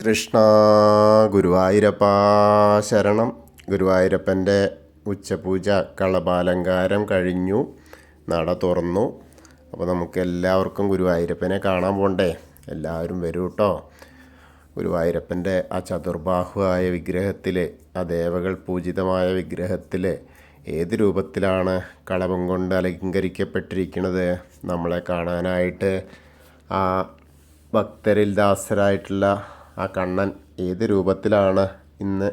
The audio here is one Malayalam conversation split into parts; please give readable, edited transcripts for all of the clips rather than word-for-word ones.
കൃഷ്ണ ഗുരുവായൂരപ്പ ശരണം. ഗുരുവായൂരപ്പൻ്റെ ഉച്ചപൂജ കളഭാലങ്കാരം കഴിഞ്ഞു, നട തുറന്നു. അപ്പോൾ നമുക്ക് എല്ലാവർക്കും ഗുരുവായൂരപ്പനെ കാണാൻ പോണ്ടേ? എല്ലാവരും വരൂ കേട്ടോ. ഗുരുവായൂരപ്പൻ്റെ ആ ചതുർബാഹുവായ വിഗ്രഹത്തിൽ, ആ ദേവകൾ പൂജിതമായ വിഗ്രഹത്തിൽ ഏത് രൂപത്തിലാണ് കളഭം കൊണ്ട് അലങ്കരിക്കപ്പെട്ടിരിക്കുന്നത് നമ്മളെ കാണാനായിട്ട് ആ ഭക്തരിൽ ദാസരായിട്ടുള്ള ആ കണ്ണൻ ഏത് രൂപത്തിലാണ് ഇന്ന്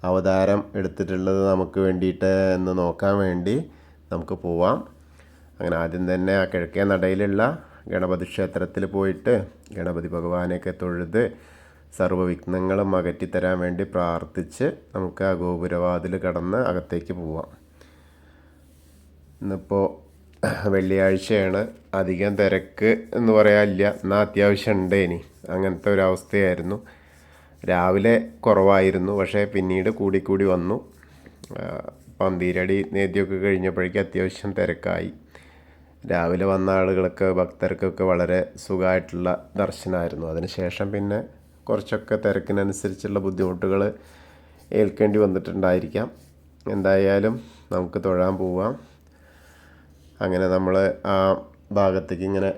അവതാരം എടുത്തിട്ടുള്ളത് നമുക്ക് വേണ്ടിയിട്ട് എന്ന് നോക്കാൻ വേണ്ടി നമുക്ക് പോവാം. അങ്ങനെ ആദ്യം തന്നെ ആ കിഴക്കേ നടയിലുള്ള ഗണപതി ക്ഷേത്രത്തിൽ പോയിട്ട് ഗണപതി ഭഗവാനെയൊക്കെ തൊഴുത് സർവ്വവിഘ്നങ്ങളും അകറ്റിത്തരാൻ വേണ്ടി പ്രാർത്ഥിച്ച് നമുക്ക് ആ ഗോപുരവാതിൽ കടന്ന് അകത്തേക്ക് പോവാം. ഇന്നിപ്പോൾ വെള്ളിയാഴ്ചയാണ്. അധികം തിരക്ക് എന്ന് പറയാനില്ല, എന്നാൽ അത്യാവശ്യം ഉണ്ട്. അങ്ങനത്തെ ഒരവസ്ഥയായിരുന്നു. രാവിലെ കുറവായിരുന്നു, പക്ഷേ പിന്നീട് കൂടിക്കൂടി വന്നു. പന്തീരടി നേദ്യമൊക്കെ കഴിഞ്ഞപ്പോഴേക്കും അത്യാവശ്യം തിരക്കായി. രാവിലെ വന്ന ആളുകൾക്ക്, ഭക്തർക്കൊക്കെ വളരെ സുഖമായിട്ടുള്ള ദർശനമായിരുന്നു. അതിനുശേഷം പിന്നെ കുറച്ചൊക്കെ തിരക്കിനനുസരിച്ചുള്ള ബുദ്ധിമുട്ടുകൾ ഏൽക്കേണ്ടി വന്നിട്ടുണ്ടായിരിക്കാം. എന്തായാലും നമുക്ക് തൊഴാൻ പോവാം. അങ്ങനെ നമ്മൾ ആ ഭാഗത്തേക്ക് ഇങ്ങനെ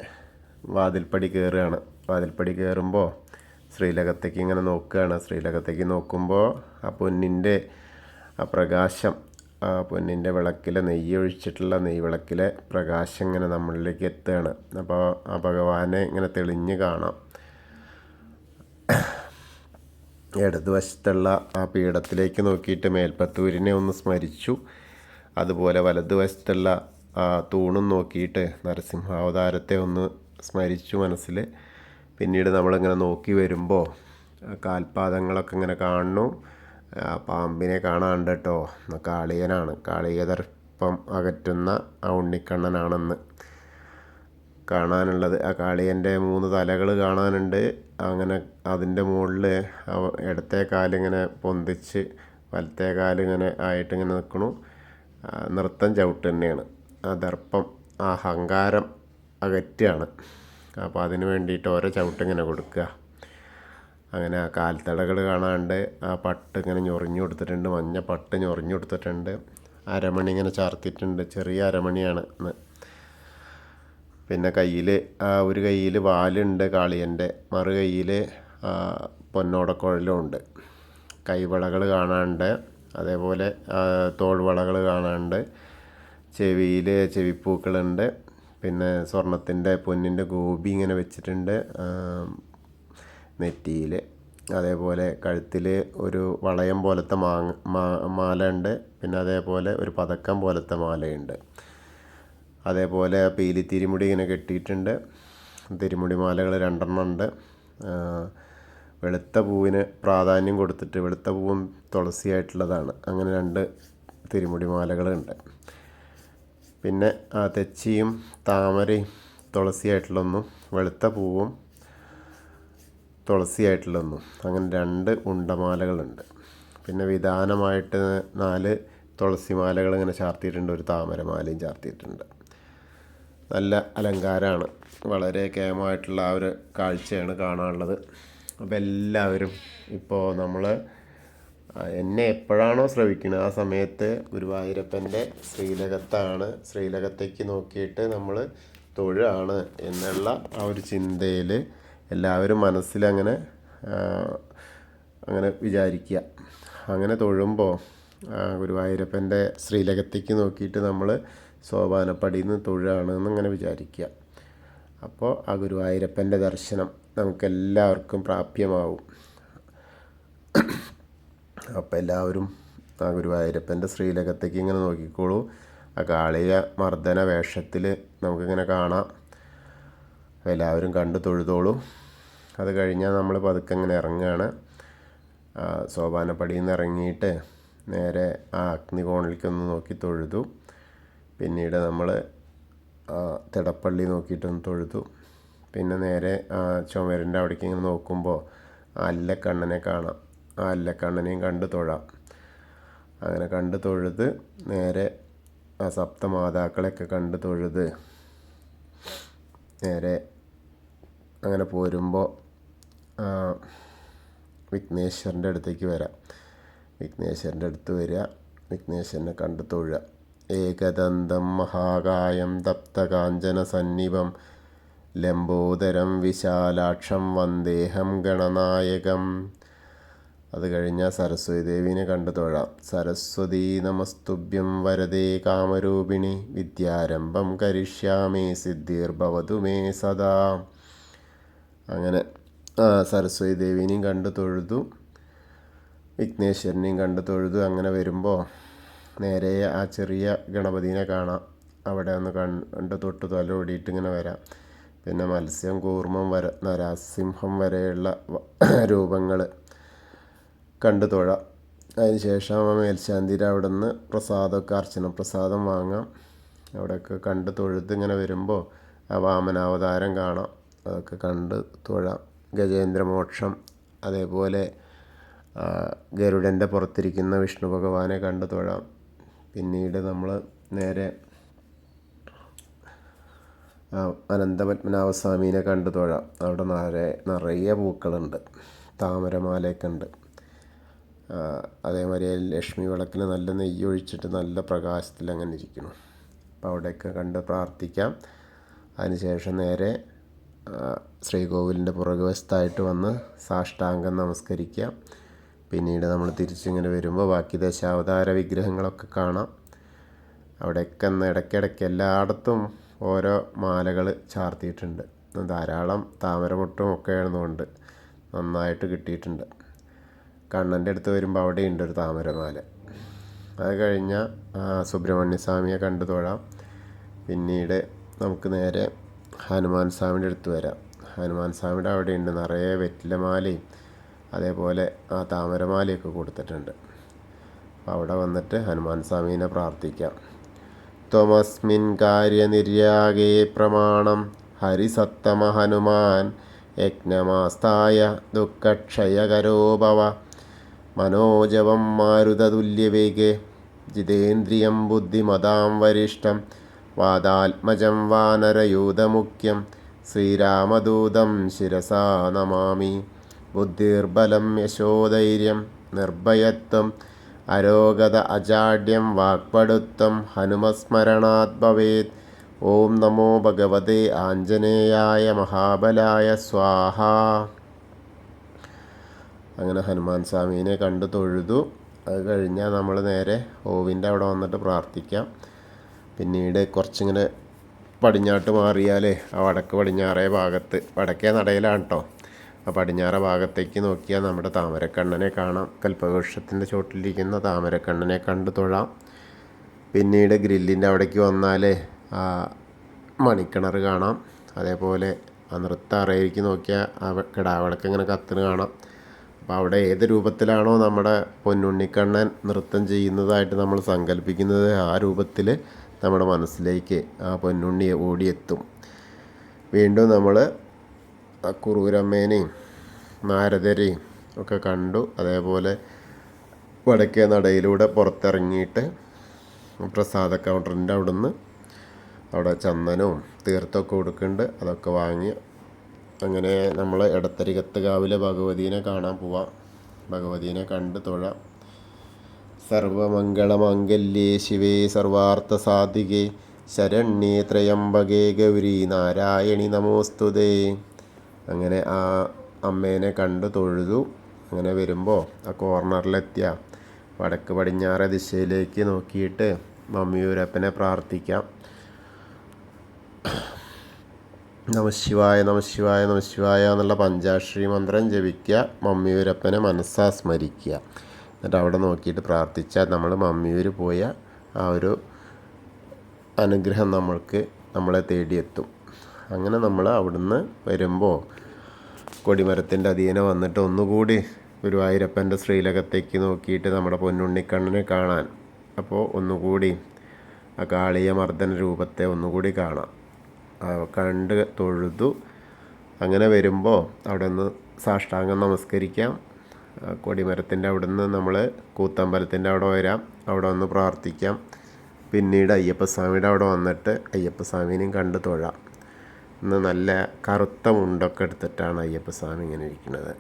വാതിൽപ്പടി കയറുകയാണ്. വാതിൽപ്പടി കയറുമ്പോൾ ശ്രീലകത്തേക്ക് ഇങ്ങനെ നോക്കുകയാണ്. ശ്രീലകത്തേക്ക് നോക്കുമ്പോൾ ആ പൊന്നിൻ്റെ ആ പ്രകാശം, ആ പൊന്നിൻ്റെ വിളക്കിലെ നെയ്യ് ഒഴിച്ചിട്ടുള്ള നെയ്വിളക്കിലെ പ്രകാശം ഇങ്ങനെ നമ്മളിലേക്ക് എത്തുകയാണ്. അപ്പോൾ ആ ഭഗവാനെ ഇങ്ങനെ തെളിഞ്ഞ് കാണാം. ഇടതുവശത്തുള്ള ആ പീഠത്തിലേക്ക് നോക്കിയിട്ട് മേൽപ്പത്തൂരിനെ ഒന്ന് സ്മരിച്ചു. അതുപോലെ വലതുവശത്തുള്ള ആ തൂണും നോക്കിയിട്ട് നരസിംഹാവതാരത്തെ ഒന്ന് സ്മരിച്ചു മനസ്സിൽ. പിന്നീട് നമ്മളിങ്ങനെ നോക്കി വരുമ്പോൾ കാൽപാദങ്ങളൊക്കെ ഇങ്ങനെ കാണുന്നു. പാമ്പിനെ കാണാണ്ട് കേട്ടോ, കാളിയനാണ്. കാളിയദർപ്പം അകറ്റുന്ന ആ ഉണ്ണിക്കണ്ണനാണെന്ന് കാണാനുള്ളത്. ആ കാളിയൻ്റെ 3 തലകൾ കാണാനുണ്ട്. അങ്ങനെ അതിൻ്റെ മുകളിൽ ഇടത്തെ കാലിങ്ങനെ പൊന്തിച്ച് വലത്തെ കാലിങ്ങനെ ആയിട്ടിങ്ങനെ നിൽക്കണു. നൃത്തം ചവിട്ട് തന്നെയാണ്. ആ ദർപ്പം, ആ അഹങ്കാരം അകറ്റുകയാണ്. അപ്പോൾ അതിന് വേണ്ടിയിട്ട് ഓരോ ചവിട്ടിങ്ങനെ കൊടുക്കുക. അങ്ങനെ ആ കാൽത്തടകൾ കാണാണ്ട്. ആ പട്ട് ഇങ്ങനെ ഞൊറിഞ്ഞു കൊടുത്തിട്ടുണ്ട്, മഞ്ഞ പട്ട് ഞൊറിഞ്ഞു കൊടുത്തിട്ടുണ്ട്. അരമണി ഇങ്ങനെ ചാർത്തിയിട്ടുണ്ട്, ചെറിയ അരമണിയാണ് ഇന്ന്. പിന്നെ കയ്യിൽ ഒരു കയ്യിൽ വാലുണ്ട് കാളിയൻ്റെ, മറു കയ്യിൽ പൊന്നോടക്കുഴലും ഉണ്ട്. കൈവളകൾ കാണാനുണ്ട്, അതേപോലെ തോൾവളകൾ കാണാനുണ്ട്. ചെവിയിൽ ചെവിപ്പൂക്കളുണ്ട്. പിന്നെ സ്വർണത്തിൻ്റെ പൊന്നിൻ്റെ ഗോപി ഇങ്ങനെ വെച്ചിട്ടുണ്ട് നെറ്റിയിൽ. അതേപോലെ കഴുത്തിൽ ഒരു വളയം പോലത്തെ മാല ഉണ്ട്. പിന്നെ അതേപോലെ ഒരു പതക്കം പോലത്തെ മാലയുണ്ട്. അതേപോലെ പീലി തിരുമുടി ഇങ്ങനെ കെട്ടിയിട്ടുണ്ട്. തിരുമുടി മാലകൾ 2 ഉണ്ട്. വെളുത്ത പൂവിന് പ്രാധാന്യം കൊടുത്തിട്ട്, വെളുത്ത പൂവും തുളസിയായിട്ടുള്ളതാണ്. അങ്ങനെ 2 തിരുമുടി മാലകളുണ്ട്. പിന്നെ തെച്ചിയും താമരയും തുളസിയായിട്ടുള്ളൊന്നും, വെളുത്ത പൂവും തുളസിയായിട്ടുള്ളൊന്നും, അങ്ങനെ 2 ഉണ്ടമാലകളുണ്ട്. പിന്നെ വിധാനമായിട്ട് 4 തുളസിമാലകൾ ഇങ്ങനെ ചാർത്തിയിട്ടുണ്ട്, ഒരു താമരമാലയും ചാർത്തിയിട്ടുണ്ട്. നല്ല അലങ്കാരമാണ്. വളരെ കേമമായിട്ടുള്ള ആ ഒരു കാഴ്ചയാണ് കാണാനുള്ളത്. അപ്പോൾ എല്ലാവരും ഇപ്പോൾ നമ്മൾ എന്നെ എപ്പോഴാണോ ശ്രവിക്കുന്നത് ആ സമയത്ത് ഗുരുവായൂരപ്പൻ്റെ ശ്രീലകത്താണ്. ശ്രീലകത്തേക്ക് നോക്കിയിട്ട് നമ്മൾ തൊഴാണ് എന്നുള്ള ആ ഒരു ചിന്തയിൽ എല്ലാവരും മനസ്സിലങ്ങനെ അങ്ങനെ വിചാരിക്കുക. അങ്ങനെ തൊഴുമ്പോൾ ഗുരുവായൂരപ്പൻ്റെ ശ്രീലകത്തേക്ക് നോക്കിയിട്ട് നമ്മൾ സോപാനപ്പടിയിൽ നിന്ന് തൊഴാണ് എന്നിങ്ങനെ വിചാരിക്കുക. അപ്പോൾ ആ ഗുരുവായൂരപ്പൻ്റെ ദർശനം നമുക്കെല്ലാവർക്കും പ്രാപ്യമാവും. അപ്പോൾ എല്ലാവരും ആ ഗുരുവായൂരപ്പൻ്റെ ശ്രീലകത്തേക്ക് ഇങ്ങനെ നോക്കിക്കോളൂ. ആ കാളിയ മർദ്ദന വേഷത്തിൽ നമുക്കിങ്ങനെ കാണാം. എല്ലാവരും കണ്ടു തൊഴുതോളൂ. അത് കഴിഞ്ഞാൽ നമ്മൾ പതുക്കെ ഇങ്ങനെ ഇറങ്ങുകയാണ്. സോപാനപ്പടിയിൽ നിന്ന് ഇറങ്ങിയിട്ട് നേരെ ആ അഗ്നികോണിലേക്കൊന്ന് നോക്കി തൊഴുതു. പിന്നീട് നമ്മൾ തിടപ്പള്ളി നോക്കിയിട്ടൊന്ന് തൊഴുതു. പിന്നെ നേരെ ചുമരിൻ്റെ അവിടേക്ക് ഇങ്ങനെ നോക്കുമ്പോൾ ആ അല്ലക്കണ്ണനെ കാണാം. ആ അല്ലക്കണ്ണനെയും കണ്ട് തൊഴാം. അങ്ങനെ കണ്ട് തൊഴുത് നേരെ ആ സപ്തമാതാക്കളെയൊക്കെ കണ്ട് തൊഴുത് നേരെ അങ്ങനെ പോരുമ്പോൾ വിഘ്നേശ്വരൻ്റെ അടുത്തേക്ക് വരാം. വിഘ്നേശ്വരൻ്റെ അടുത്ത് വരിക, വിഘ്നേശ്വരനെ കണ്ട് തൊഴുക. ഏകദന്തം മഹാകായം തപ്തകാഞ്ചന സന്നിഭം ലംബോദരം വിശാലാക്ഷം വന്ദേഹം ഗണനായകം. അത് കഴിഞ്ഞാൽ സരസ്വതി ദേവീനെ കണ്ടു തൊഴാം. സരസ്വതീ നമസ്തുഭ്യം വരദേ കാമരൂപിണി വിദ്യാരംഭം കരിഷ്യാമി സിദ്ധിർഭവതു മേ സദാ. അങ്ങനെ സരസ്വതി ദേവീനെയും കണ്ടു തൊഴുതു, വിഘ്നേശ്വരനെയും കണ്ടു തൊഴുതു. അങ്ങനെ വരുമ്പോൾ നേരെ ആ ചെറിയ ഗണപതിനെ കാണാം. അവിടെ ഒന്ന് കണ്ട് തൊട്ട് തല ഓടിയിട്ട് ഇങ്ങനെ വരാം. പിന്നെ മത്സ്യം, കൂർമ്മം, നരസിംഹം വരെയുള്ള രൂപങ്ങൾ കണ്ടു തൊഴാം. അതിന് ശേഷം മേൽശാന്തിയുടെ അവിടെ നിന്ന് പ്രസാദമൊക്കെ അർച്ചന പ്രസാദം വാങ്ങാം. അവിടെയൊക്കെ കണ്ട് തൊഴുത് ഇങ്ങനെ വരുമ്പോൾ ആ വാമനാവതാരം കാണാം. അതൊക്കെ കണ്ട് തൊഴാം. ഗജേന്ദ്രമോക്ഷം, അതേപോലെ ഗരുഡൻ്റെ പുറത്തിരിക്കുന്ന വിഷ്ണു ഭഗവാനെ കണ്ട് തൊഴാം. പിന്നീട് നമ്മൾ നേരെ അനന്തപത്മനാഭസ്വാമീനെ കണ്ടു തൊഴാം. അവിടെ നിറയെ പൂക്കളുണ്ട്, താമരമാലയൊക്കെ ഉണ്ട്. അതേമാതിരി ലക്ഷ്മി വിളക്കിൽ നല്ല നെയ്യ് ഒഴിച്ചിട്ട് നല്ല പ്രകാശത്തിൽ അങ്ങനെ ഇരിക്കുന്നു. അപ്പോൾ അവിടെയൊക്കെ കണ്ട് പ്രാർത്ഥിക്കാം. അതിനുശേഷം നേരെ ശ്രീകോവിലിൻ്റെ പുറകുവശത്തായിട്ട് വന്ന് സാഷ്ടാംഗം നമസ്കരിക്കാം. പിന്നീട് നമ്മൾ തിരിച്ചിങ്ങനെ വരുമ്പോൾ ബാക്കി ദശാവതാര വിഗ്രഹങ്ങളൊക്കെ കാണാം. അവിടെയൊക്കെ ഇടയ്ക്കിടയ്ക്ക് എല്ലായിടത്തും ഓരോ മാലകൾ ചാർത്തിയിട്ടുണ്ട്. ധാരാളം താമരമുട്ടും ഒക്കെ ആയിരുന്നുകൊണ്ട് നന്നായിട്ട് കിട്ടിയിട്ടുണ്ട്. കണ്ണൻ്റെ അടുത്ത് വരുമ്പോൾ അവിടെയുണ്ട് ഒരു താമരമാല. അത് കഴിഞ്ഞാൽ സുബ്രഹ്മണ്യ സ്വാമിയെ കണ്ടു തൊഴാം. പിന്നീട് നമുക്ക് നേരെ ഹനുമാൻ സ്വാമിയുടെ അടുത്ത് വരാം. ഹനുമാൻ സ്വാമിയുടെ അവിടെയുണ്ട് നിറയെ വെറ്റിലമാലയും അതേപോലെ ആ താമരമാലയൊക്കെ കൊടുത്തിട്ടുണ്ട്. അപ്പോൾ അവിടെ വന്നിട്ട് ഹനുമാൻ സ്വാമീനെ പ്രാർത്ഥിക്കാം. ത്വമസ്മിൻ കാര്യനിര്യാഗേ പ്രമാണം ഹരിസത്തമ ഹനുമാൻ യജ്ഞമാസ്തായ ദുഃഖക്ഷയകരോ ഭവ മനോജവം മാരുതതുല്യവേഗേ ജിതേന്ദ്രിയം ബുദ്ധിമതാം വരിഷ്ഠം വാദാത്മജം വാനരയൂഥമുഖ്യം ശ്രീരാമദൂതം ശിരസാ നമാമി. ബുദ്ധിർബലം യശോധൈര്യം നിർഭയത്വം അരോഗത അജാഡ്യം വാക്പടുത്വം ഹനുമസ്മരണാത് ഭവേത്. ഓം നമോ ഭഗവതേ ആഞ്ജനേയായ മഹാബലായ സ്വാഹ. അങ്ങനെ ഹനുമാൻ സ്വാമീനെ കണ്ടു തൊഴുതു. അത് കഴിഞ്ഞാൽ നമ്മൾ നേരെ ഓവിൻ്റെ അവിടെ വന്നിട്ട് പ്രാർത്ഥിക്കാം. പിന്നീട് കുറച്ചിങ്ങനെ പടിഞ്ഞാട്ട് മാറിയാൽ ആ വടക്ക് പടിഞ്ഞാറേ ഭാഗത്ത്, വടക്കേ നടയിലാണ് കേട്ടോ, ആ പടിഞ്ഞാറേ ഭാഗത്തേക്ക് നോക്കിയാൽ നമ്മുടെ താമരക്കണ്ണനെ കാണാം. കൽപ്പവൃക്ഷത്തിൻ്റെ ചോട്ടിലിരിക്കുന്ന താമരക്കണ്ണനെ കണ്ടു തൊഴാം. പിന്നീട് ഗ്രില്ലിൻ്റെ അവിടേക്ക് വന്നാൽ ആ മണിക്കിണർ കാണാം. അതേപോലെ ആ നൃത്തറയിലേക്ക് നോക്കിയാൽ ആ കിടാവിളക്ക് ഇങ്ങനെ കത്തിന് കാണാം. അപ്പോൾ അവിടെ ഏത് രൂപത്തിലാണോ നമ്മുടെ പൊന്നുണ്ണിക്കണ്ണൻ നൃത്തം ചെയ്യുന്നതായിട്ട് നമ്മൾ സങ്കല്പിക്കുന്നത്, ആ രൂപത്തിൽ നമ്മുടെ മനസ്സിലേക്ക് ആ പൊന്നുണ്ണി ഓടിയെത്തും. വീണ്ടും നമ്മൾ ആ കുറൂരമ്മേനെയും നാരദരെയും ഒക്കെ കണ്ടു. അതേപോലെ വടക്കേ നടയിലൂടെ പുറത്തിറങ്ങിയിട്ട് പ്രസാദ കൗണ്ടറിൻ്റെ അവിടെ ചന്ദനവും തീർത്ഥമൊക്കെ കൊടുക്കുന്നുണ്ട്. അതൊക്കെ വാങ്ങി അങ്ങനെ നമ്മൾ എടത്തരികത്ത് കാവിലെ ഭഗവതീനെ കാണാൻ പോവാം. ഭഗവതീനെ കണ്ട് തൊഴാം. സർവമംഗളമാംഗല്യേ ശിവേ സർവാർത്ഥ സാധികേ ശരണ്യേ ത്രയംബകേ ഗൗരി നാരായണി നമോസ്തുതേ. അങ്ങനെ ആ അമ്മേനെ കണ്ട് തൊഴുതു. അങ്ങനെ വരുമ്പോൾ ആ കോർണറിലെത്തിയ വടക്ക് പടിഞ്ഞാറ് ദിശയിലേക്ക് നോക്കിയിട്ട് മമ്മിയൂരപ്പനെ പ്രാർത്ഥിക്കാം. നമശിവായ നമശിവായ നമശിവായ എന്നുള്ള പഞ്ചാക്ഷരി മന്ത്രം ജപിക്കുക. മമ്മിയൂരപ്പനെ മനസ്സാ സ്മരിക്കുക. എന്നിട്ട് അവിടെ നോക്കിയിട്ട് പ്രാർത്ഥിച്ചാൽ നമ്മൾ മമ്മിയൂർ പോയ ആ ഒരു അനുഗ്രഹം നമ്മളെ തേടിയെത്തും. അങ്ങനെ നമ്മൾ അവിടുന്ന് വരുമ്പോൾ കൊടിമരത്തിൻ്റെ അധീനെ വന്നിട്ട് ഒന്നുകൂടി ഗുരുവായൂരപ്പൻ്റെ ശ്രീലകത്തേക്ക് നോക്കിയിട്ട് നമ്മുടെ പൊന്നുണ്ണിക്കണ്ണനെ കാണാൻ, അപ്പോൾ ഒന്നുകൂടി ആ കാളിയ മർദ്ദന രൂപത്തെ ഒന്നുകൂടി കാണാം. കണ്ട് തൊഴുതു. അങ്ങനെ വരുമ്പോൾ അവിടെ നിന്ന് സാഷ്ടാംഗം നമസ്കരിക്കാം. കൊടിമരത്തിൻ്റെ അവിടെ നിന്ന് നമ്മൾ കൂത്തമ്പലത്തിൻ്റെ അവിടെ വരാം. അവിടെ വന്ന് പ്രാർത്ഥിക്കാം. പിന്നീട് അയ്യപ്പസ്വാമിയുടെ അവിടെ വന്നിട്ട് അയ്യപ്പസ്വാമിനെയും കണ്ട് തൊഴാം. ഇന്ന് നല്ല കറുത്ത മുണ്ടൊക്കെ എടുത്തിട്ടാണ് അയ്യപ്പസ്വാമി ഇങ്ങനെ ഇരിക്കുന്നത്.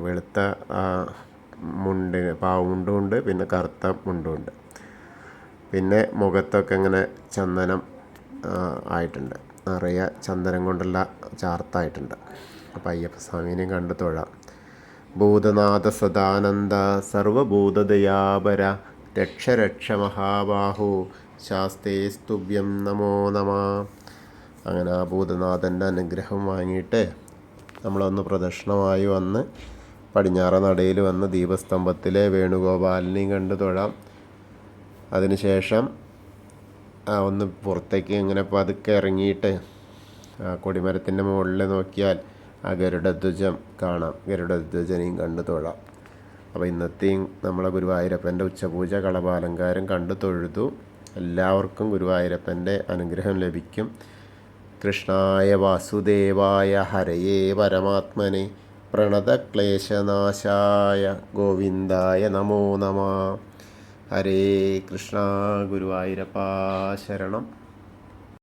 വെളുത്ത പാവുമുണ്ടും ഉണ്ട്, പിന്നെ കറുത്ത മുണ്ടും ഉണ്ട്. പിന്നെ മുഖത്തൊക്കെ ഇങ്ങനെ ചന്ദനം ആയിട്ടുണ്ട്, നിറയെ ചന്ദനം കൊണ്ടുള്ള ചാർത്തായിട്ടുണ്ട്. അപ്പോൾ അയ്യപ്പസ്വാമീനെയും കണ്ട് തൊഴാം. ഭൂതനാഥ സദാനന്ദ സർവഭൂതദയാപര രക്ഷ രക്ഷ മഹാബാഹു ശാസ്തേ സ്തുഭ്യം നമോ നമ. അങ്ങനെ ആ ഭൂതനാഥൻ്റെ അനുഗ്രഹം വാങ്ങിയിട്ട് നമ്മളൊന്ന് പ്രദക്ഷിണമായി വന്ന് പടിഞ്ഞാറ നടയിൽ വന്ന് ദീപസ്തംഭത്തിലെ വേണുഗോപാലിനെയും കണ്ട് തൊഴാം. അതിനുശേഷം ഒന്ന് പുറത്തേക്ക് ഇങ്ങനെ പതുക്കെ ഇറങ്ങിയിട്ട് കൊടിമരത്തിൻ്റെ മുകളിൽ നോക്കിയാൽ ആ ഗരുഡധ്വജം കാണാം. ഗരുഡധ്വജനെയും കണ്ട് തൊഴാം. അപ്പോൾ ഇന്നത്തെയും നമ്മളെ ഗുരുവായൂരപ്പൻ്റെ ഉച്ചപൂജ കളഭാലങ്കാരം കണ്ടു തൊഴുതു. എല്ലാവർക്കും ഗുരുവായൂരപ്പൻ്റെ അനുഗ്രഹം ലഭിക്കും. കൃഷ്ണായ വാസുദേവായ ഹരയേ പരമാത്മനെ പ്രണതക്ലേശനാശായ ഗോവിന്ദായ നമോ നമ. ഹരേ കൃഷ്ണ. ഗുരുവായൂരപ്പാ ശരണം.